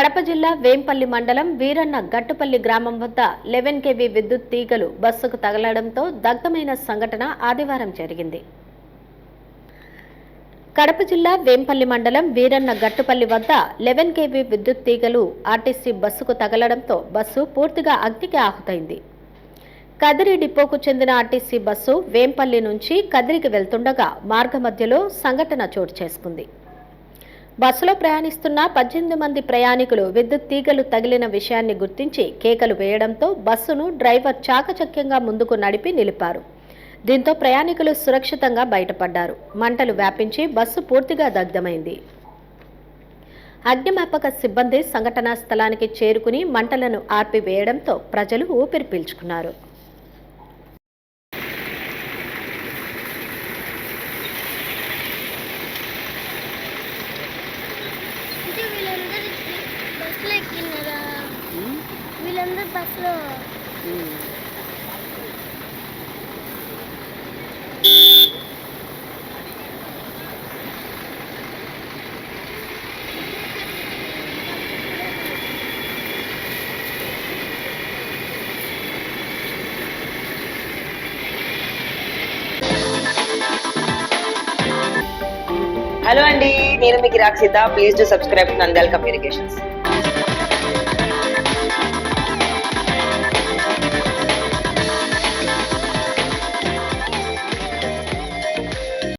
కడప జిల్లా వేంపల్లి మండలం వీరన్న గట్టుపల్లి గ్రామం వద్ద 11 kV విద్యుత్ తీగలు బస్సుకు తగలడంతో దగ్ధమైన సంఘటన ఆదివారం జరిగింది. కడప జిల్లా వేంపల్లి మండలం వీరన్న గట్టుపల్లి వద్ద 11 kV విద్యుత్ తీగలు ఆర్టీసీ బస్సుకు తగలడంతో బస్సు పూర్తిగా అగ్నికి ఆహుతైంది. కదిరి డిపోకు చెందిన ఆర్టీసీ బస్సు వేంపల్లి నుంచి కదిరికి వెళ్తుండగా మార్గమధ్యలో సంఘటన చోటు చేసుకుంది. బస్సులో ప్రయాణిస్తున్న 18 మంది ప్రయాణికులు విద్యుత్ తీగలు తగిలిన విషయాన్ని గుర్తించి కేకలు వేయడంతో బస్సును డ్రైవర్ చాకచక్యంగా ముందుకు నడిపి నిలిపారు. దీంతో ప్రయాణికులు సురక్షితంగా బయటపడ్డారు. మంటలు వ్యాపించి బస్సు పూర్తిగా దగ్ధమైంది. అగ్నిమాపక సిబ్బంది సంఘటనా స్థలానికి చేరుకుని మంటలను ఆర్పివేయడంతో ప్రజలు ఊపిరి పీల్చుకున్నారు. వీళ్ళందరూ బస్సులో హలో అండి, నేను మీ గిరాక్ Sita. Please do subscribe to Nandyala communications.